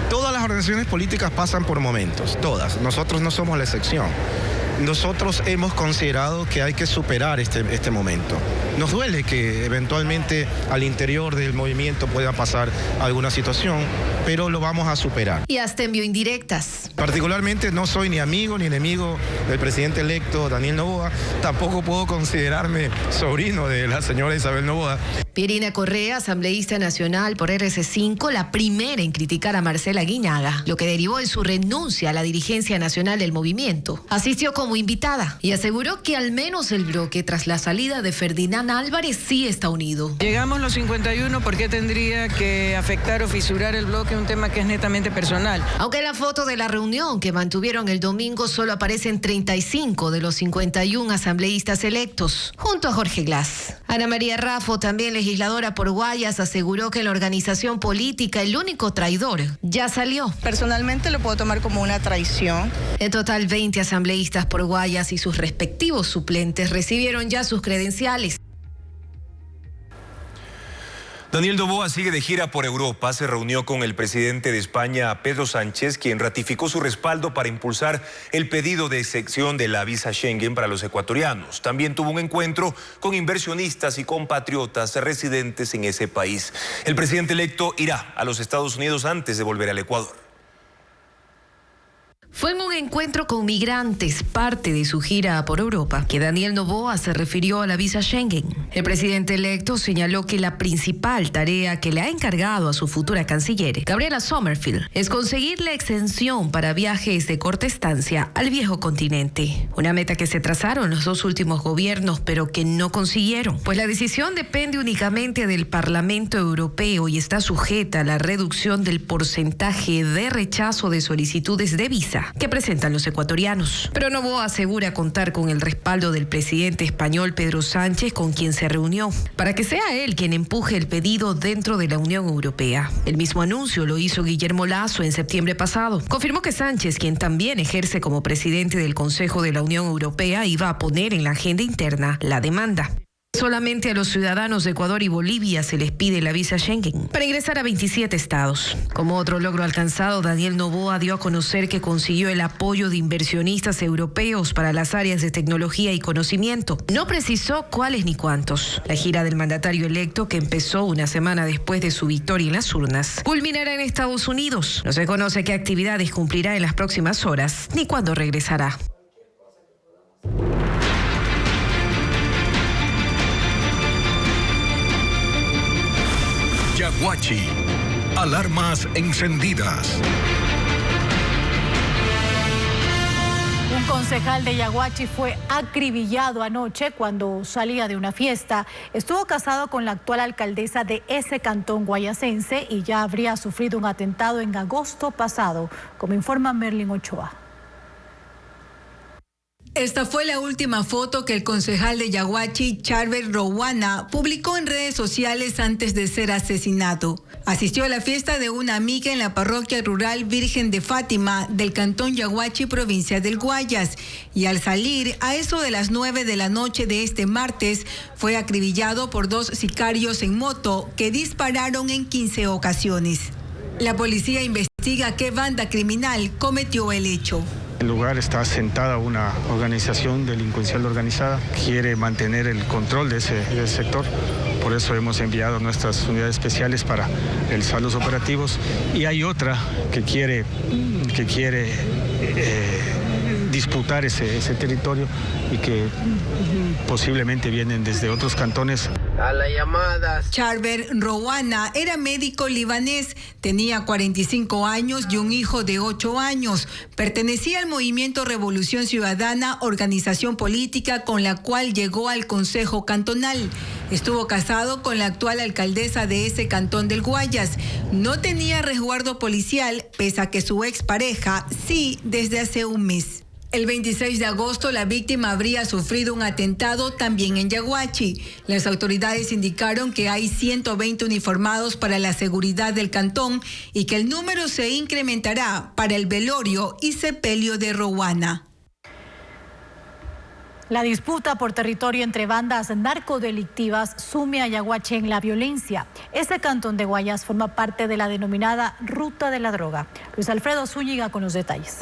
todas las organizaciones políticas pasan por momentos, todas. Nosotros no somos la excepción. Nosotros hemos considerado que hay que superar este momento. Nos duele que eventualmente al interior del movimiento pueda pasar alguna situación, pero lo vamos a superar. Y hasta envió indirectas. Particularmente no soy ni amigo ni enemigo del presidente electo Daniel Noboa, tampoco puedo considerarme sobrino de la señora Isabel Noboa. Pierina Correa, asambleísta nacional por RC5, la primera en criticar a Marcela Guiñaga, lo que derivó en su renuncia a la dirigencia nacional del movimiento. Asistió como invitada y aseguró que al menos el bloque, tras la salida de Ferdinand Álvarez, sí está unido. Llegamos los 51, ¿por qué tendría que afectar o fisurar el bloque? Un tema que es netamente personal. Aunque en la foto de la reunión que mantuvieron el domingo solo aparecen 35 de los 51 asambleístas electos, junto a Jorge Glass. Ana María Raffo, también legisladora legisladora por Guayas aseguró que la organización política, el único traidor, ya salió. Personalmente lo puedo tomar como una traición. En total, 20 asambleístas por Guayas y sus respectivos suplentes recibieron ya sus credenciales. Daniel Noboa sigue de gira por Europa. Se reunió con el presidente de España, Pedro Sánchez, quien ratificó su respaldo para impulsar el pedido de exención de la visa Schengen para los ecuatorianos. También tuvo un encuentro con inversionistas y compatriotas residentes en ese país. El presidente electo irá a los Estados Unidos antes de volver al Ecuador. Fue en un encuentro con migrantes, parte de su gira por Europa, que Daniel Noboa se refirió a la visa Schengen. El presidente electo señaló que la principal tarea que le ha encargado a su futura canciller, Gabriela Sommerfield, es conseguir la exención para viajes de corta estancia al viejo continente. Una meta que se trazaron los dos últimos gobiernos, pero que no consiguieron, pues la decisión depende únicamente del Parlamento Europeo y está sujeta a la reducción del porcentaje de rechazo de solicitudes de visa que presentan los ecuatorianos. Pero Noboa asegura contar con el respaldo del presidente español Pedro Sánchez, con quien se reunió, para que sea él quien empuje el pedido dentro de la Unión Europea. El mismo anuncio lo hizo Guillermo Lasso en septiembre pasado. Confirmó que Sánchez, quien también ejerce como presidente del Consejo de la Unión Europea, iba a poner en la agenda interna la demanda. Solamente a los ciudadanos de Ecuador y Bolivia se les pide la visa Schengen para ingresar a 27 estados. Como otro logro alcanzado, Daniel Noboa dio a conocer que consiguió el apoyo de inversionistas europeos para las áreas de tecnología y conocimiento. No precisó cuáles ni cuántos. La gira del mandatario electo, que empezó una semana después de su victoria en las urnas, culminará en Estados Unidos. No se conoce qué actividades cumplirá en las próximas horas ni cuándo regresará. Yaguachi. Alarmas encendidas. Un concejal de Yaguachi fue acribillado anoche cuando salía de una fiesta. Estuvo casado con la actual alcaldesa de ese cantón guayasense y ya habría sufrido un atentado en agosto pasado, como informa Merlin Ochoa. Esta fue la última foto que el concejal de Yaguachi, Charver Rowana, publicó en redes sociales antes de ser asesinado. Asistió a la fiesta de una amiga en la parroquia rural Virgen de Fátima del cantón Yaguachi, provincia del Guayas, y al salir a eso de las 9 de la noche de este martes fue acribillado por dos sicarios en moto que dispararon en 15 ocasiones. La policía investiga qué banda criminal cometió el hecho. En el lugar está asentada una organización delincuencial organizada, quiere mantener el control de ese sector, por eso hemos enviado nuestras unidades especiales para realizar los operativos, y hay otra que quiere disputar ese territorio y que posiblemente vienen desde otros cantones. A la llamada. Charver Rowana era médico libanés, tenía 45 años y un hijo de 8 años. Pertenecía al Movimiento Revolución Ciudadana, organización política con la cual llegó al Consejo Cantonal. Estuvo casado con la actual alcaldesa de ese cantón del Guayas. No tenía resguardo policial, pese a que su expareja sí desde hace un mes. El 26 de agosto, la víctima habría sufrido un atentado también en Yaguachi. Las autoridades indicaron que hay 120 uniformados para la seguridad del cantón y que el número se incrementará para el velorio y sepelio de Rowana. La disputa por territorio entre bandas narcodelictivas sume a Yaguachi en la violencia. Este cantón de Guayas forma parte de la denominada Ruta de la Droga. Luis Alfredo Zúñiga con los detalles.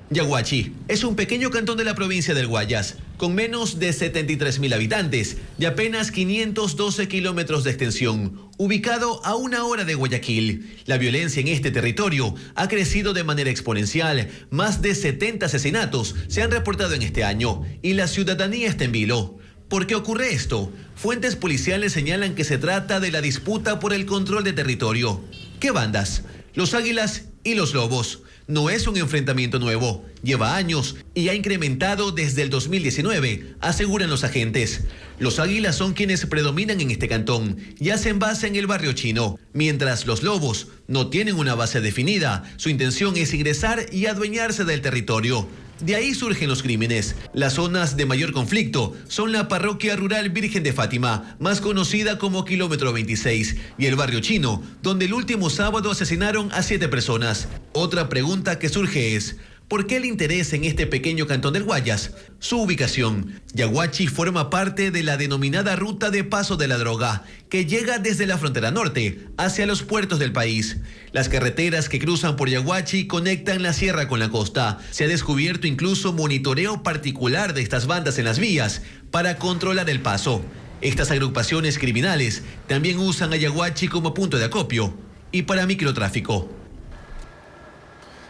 Yaguachi es un pequeño cantón de la provincia del Guayas, con menos de 73.000 habitantes, de apenas 512 kilómetros de extensión, ubicado a 1 hora de Guayaquil. La violencia en este territorio ha crecido de manera exponencial. Más de 70 asesinatos se han reportado en este año y la ciudadanía está en vilo. ¿Por qué ocurre esto? Fuentes policiales señalan que se trata de la disputa por el control de territorio. ¿Qué bandas? Los Águilas y los Lobos. No es un enfrentamiento nuevo, lleva años y ha incrementado desde el 2019, aseguran los agentes. Los Águilas son quienes predominan en este cantón y hacen base en el barrio chino, mientras los Lobos no tienen una base definida. Su intención es ingresar y adueñarse del territorio. De ahí surgen los crímenes. Las zonas de mayor conflicto son la parroquia rural Virgen de Fátima, más conocida como Kilómetro 26, y el barrio chino, donde el último sábado asesinaron a 7 personas. Otra pregunta que surge es: ¿por qué el interés en este pequeño cantón del Guayas? Su ubicación. Yaguachi forma parte de la denominada ruta de paso de la droga, que llega desde la frontera norte hacia los puertos del país. Las carreteras que cruzan por Yaguachi conectan la sierra con la costa. Se ha descubierto incluso monitoreo particular de estas bandas en las vías para controlar el paso. Estas agrupaciones criminales también usan a Yaguachi como punto de acopio y para microtráfico.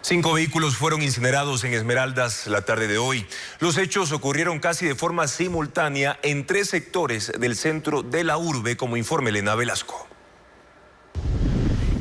5 vehículos fueron incinerados en Esmeraldas la tarde de hoy. Los hechos ocurrieron casi de forma simultánea en 3 sectores del centro de la urbe, como informa Elena Velasco.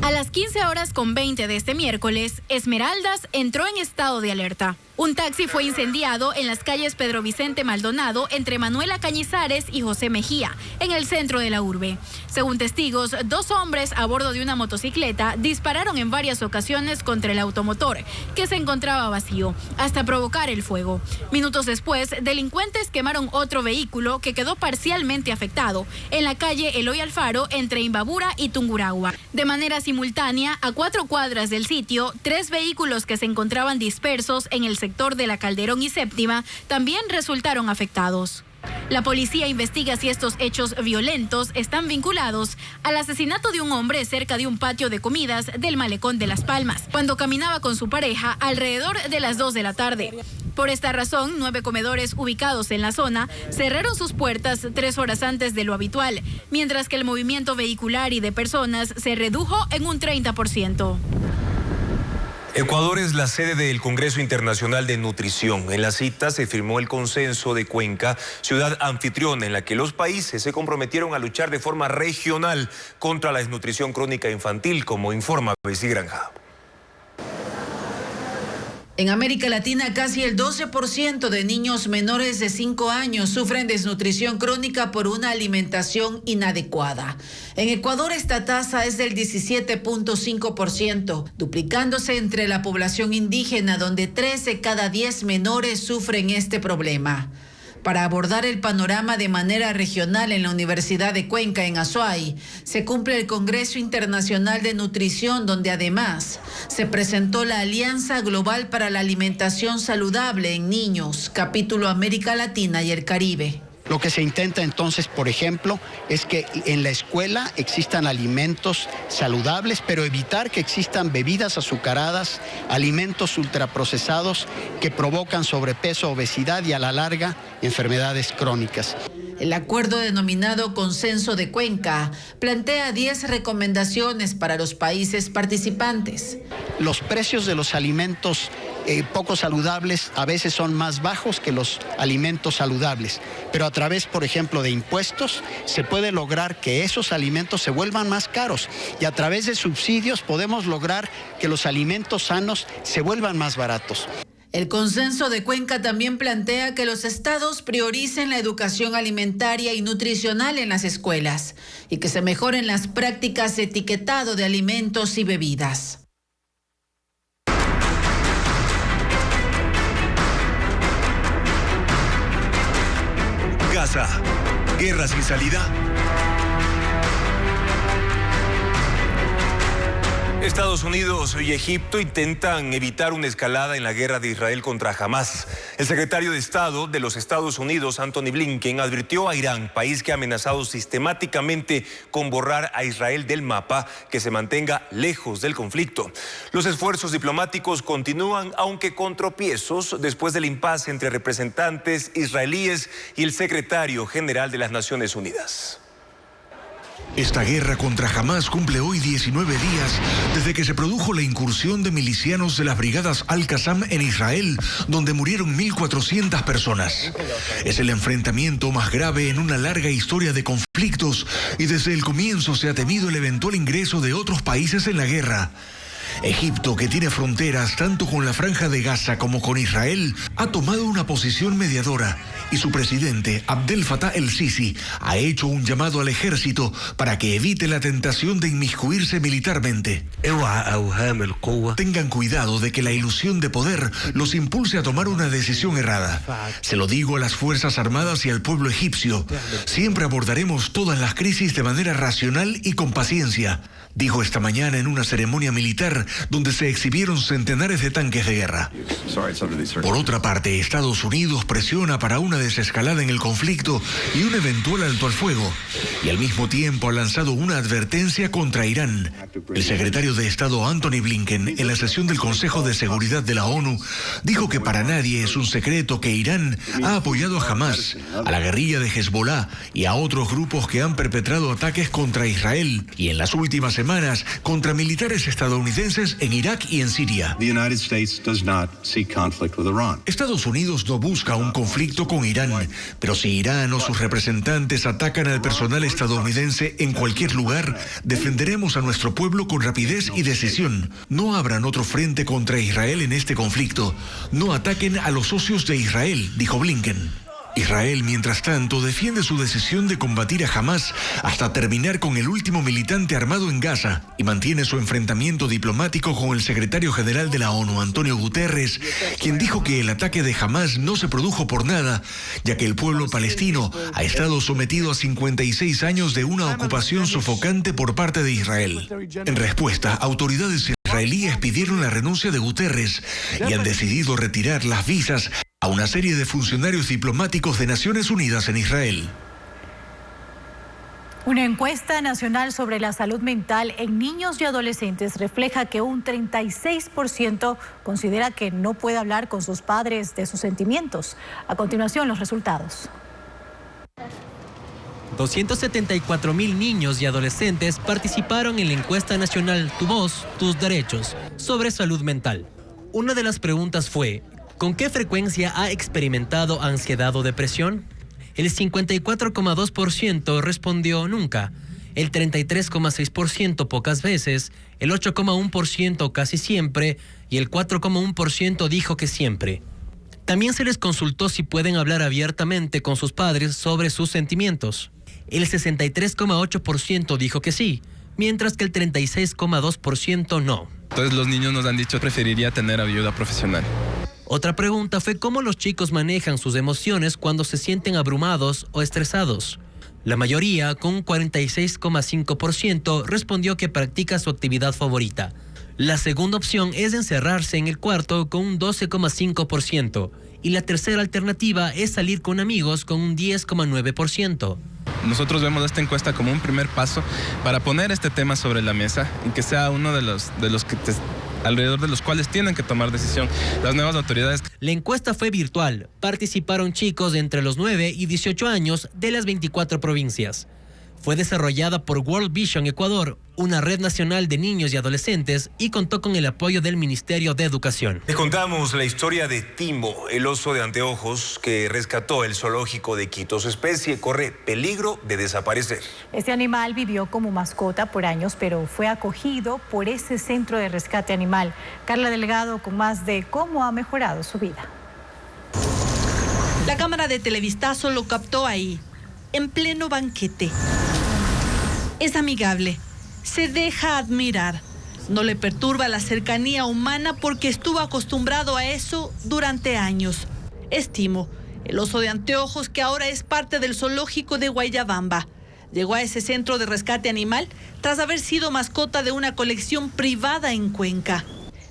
A las 15:20 de este miércoles, Esmeraldas entró en estado de alerta. Un taxi fue incendiado en las calles Pedro Vicente Maldonado entre Manuela Cañizares y José Mejía, en el centro de la urbe. Según testigos, 2 hombres a bordo de una motocicleta dispararon en varias ocasiones contra el automotor, que se encontraba vacío, hasta provocar el fuego. Minutos después, delincuentes quemaron otro vehículo que quedó parcialmente afectado en la calle Eloy Alfaro entre Imbabura y Tungurahua. De manera simultánea, a 4 cuadras del sitio, 3 vehículos que se encontraban dispersos en el sector de la Calderón y Séptima también resultaron afectados. La policía investiga si estos hechos violentos están vinculados al asesinato de un hombre cerca de un patio de comidas del Malecón de Las Palmas, cuando caminaba con su pareja alrededor de las 2 de la tarde. Por esta razón, 9 comedores ubicados en la zona cerraron sus puertas 3 horas antes de lo habitual, mientras que el movimiento vehicular y de personas se redujo en un 30%. Ecuador es la sede del Congreso Internacional de Nutrición. En la cita se firmó el consenso de Cuenca, ciudad anfitriona, en la que los países se comprometieron a luchar de forma regional contra la desnutrición crónica infantil, como informa Bessie Granja. En América Latina, casi el 12% de niños menores de 5 años sufren desnutrición crónica por una alimentación inadecuada. En Ecuador, esta tasa es del 17.5%, duplicándose entre la población indígena, donde 3 de cada 10 menores sufren este problema. Para abordar el panorama de manera regional en la Universidad de Cuenca, en Azuay, se cumple el Congreso Internacional de Nutrición, donde además se presentó la Alianza Global para la Alimentación Saludable en Niños, capítulo América Latina y el Caribe. Lo que se intenta entonces, por ejemplo, es que en la escuela existan alimentos saludables, pero evitar que existan bebidas azucaradas, alimentos ultraprocesados que provocan sobrepeso, obesidad y a la larga enfermedades crónicas. El acuerdo denominado Consenso de Cuenca plantea 10 recomendaciones para los países participantes. Los precios de los alimentos poco saludables a veces son más bajos que los alimentos saludables, pero a través, por ejemplo, de impuestos se puede lograr que esos alimentos se vuelvan más caros y a través de subsidios podemos lograr que los alimentos sanos se vuelvan más baratos. El Consenso de Cuenca también plantea que los estados prioricen la educación alimentaria y nutricional en las escuelas y que se mejoren las prácticas de etiquetado de alimentos y bebidas. Gaza, guerra sin salida. Estados Unidos y Egipto intentan evitar una escalada en la guerra de Israel contra Hamas. El secretario de Estado de los Estados Unidos, Anthony Blinken, advirtió a Irán, país que ha amenazado sistemáticamente con borrar a Israel del mapa, que se mantenga lejos del conflicto. Los esfuerzos diplomáticos continúan, aunque con tropiezos, después del impasse entre representantes israelíes y el secretario general de las Naciones Unidas. Esta guerra contra Hamas cumple hoy 19 días desde que se produjo la incursión de milicianos de las brigadas Al-Qassam en Israel, donde murieron 1.400 personas. Es el enfrentamiento más grave en una larga historia de conflictos y desde el comienzo se ha temido el eventual ingreso de otros países en la guerra. Egipto, que tiene fronteras tanto con la Franja de Gaza como con Israel, ha tomado una posición mediadora y su presidente, Abdel Fattah el-Sisi, ha hecho un llamado al ejército para que evite la tentación de inmiscuirse militarmente. Tengan cuidado de que la ilusión de poder los impulse a tomar una decisión errada. Se lo digo a las Fuerzas Armadas y al pueblo egipcio. Siempre abordaremos todas las crisis de manera racional y con paciencia, dijo esta mañana en una ceremonia militar donde se exhibieron centenares de tanques de guerra. Por otra parte, Estados Unidos presiona para una desescalada en el conflicto y un eventual alto al fuego, y al mismo tiempo ha lanzado una advertencia contra Irán. El secretario de Estado Antony Blinken, en la sesión del Consejo de Seguridad de la ONU, dijo que para nadie es un secreto que Irán ha apoyado a Hamas, a la guerrilla de Hezbollah y a otros grupos que han perpetrado ataques contra Israel y en las últimas semanas contra militares estadounidenses en Irak y en Siria. Estados Unidos no busca un conflicto con Irán, pero si Irán o sus representantes atacan al personal estadounidense en cualquier lugar, defenderemos a nuestro pueblo con rapidez y decisión. No abran otro frente contra Israel en este conflicto. No ataquen a los socios de Israel, dijo Blinken. Israel, mientras tanto, defiende su decisión de combatir a Hamas hasta terminar con el último militante armado en Gaza y mantiene su enfrentamiento diplomático con el secretario general de la ONU, Antonio Guterres, quien dijo que el ataque de Hamas no se produjo por nada, ya que el pueblo palestino ha estado sometido a 56 años de una ocupación sofocante por parte de Israel. En respuesta, autoridades israelíes pidieron la renuncia de Guterres y han decidido retirar las visas a una serie de funcionarios diplomáticos de Naciones Unidas en Israel. Una encuesta nacional sobre la salud mental en niños y adolescentes refleja que un 36% considera que no puede hablar con sus padres de sus sentimientos. A continuación, los resultados. 274,000 niños y adolescentes participaron en la encuesta nacional Tu Voz, Tus Derechos sobre salud mental. Una de las preguntas fue: ¿con qué frecuencia ha experimentado ansiedad o depresión? El 54,2% respondió nunca, el 33,6% pocas veces, el 8,1% casi siempre y el 4,1% dijo que siempre. También se les consultó si pueden hablar abiertamente con sus padres sobre sus sentimientos. El 63,8% dijo que sí, mientras que el 36,2% no. Entonces los niños nos han dicho que preferiría tener ayuda profesional. Otra pregunta fue cómo los chicos manejan sus emociones cuando se sienten abrumados o estresados. La mayoría, con un 46,5%, respondió que practica su actividad favorita. La segunda opción es encerrarse en el cuarto con un 12,5%. Y la tercera alternativa es salir con amigos con un 10,9%. Nosotros vemos esta encuesta como un primer paso para poner este tema sobre la mesa y que sea uno de los que alrededor de los cuales tienen que tomar decisión las nuevas autoridades. La encuesta fue virtual. Participaron chicos de entre los 9 y 18 años de las 24 provincias. Fue desarrollada por World Vision Ecuador, una red nacional de niños y adolescentes, y contó con el apoyo del Ministerio de Educación. Les contamos la historia de Timo, el oso de anteojos que rescató el zoológico de Quito. Su especie corre peligro de desaparecer. Este animal vivió como mascota por años, pero fue acogido por ese centro de rescate animal. Carla Delgado con más de cómo ha mejorado su vida. La cámara de Televistazo lo captó ahí, en pleno banquete. Es amigable, se deja admirar, no le perturba la cercanía humana porque estuvo acostumbrado a eso durante años. Es Timo, el oso de anteojos que ahora es parte del zoológico de Guayabamba. Llegó a ese centro de rescate animal tras haber sido mascota de una colección privada en Cuenca.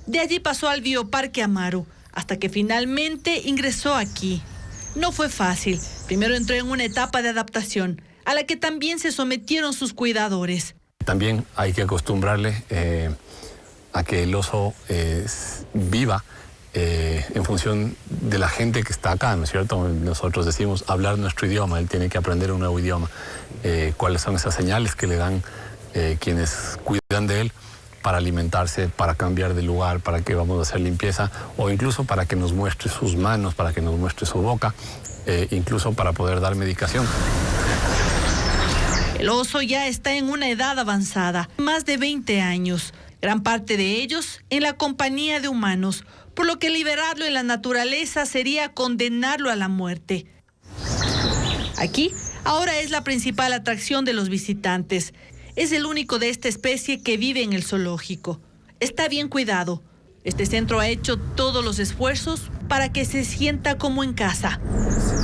De allí pasó al Bioparque Amaru, hasta que finalmente ingresó aquí. No fue fácil. Primero entró en una etapa de adaptación, a la que también se sometieron sus cuidadores. También hay que acostumbrarle a que el oso viva en función de la gente que está acá, ¿no es cierto? Nosotros decimos hablar nuestro idioma, él tiene que aprender un nuevo idioma. ¿Cuáles son esas señales que le dan quienes cuidan de él para alimentarse, para cambiar de lugar, para que vamos a hacer limpieza o incluso para que nos muestre sus manos, para que nos muestre su boca, incluso para poder dar medicación? El oso ya está en una edad avanzada, más de 20 años. gran parte de ellos en la compañía de humanos, por lo que liberarlo en la naturaleza sería condenarlo a la muerte. Aquí, ahora es la principal atracción de los visitantes. Es el único de esta especie que vive en el zoológico. Está bien cuidado. Este centro ha hecho todos los esfuerzos para que se sienta como en casa.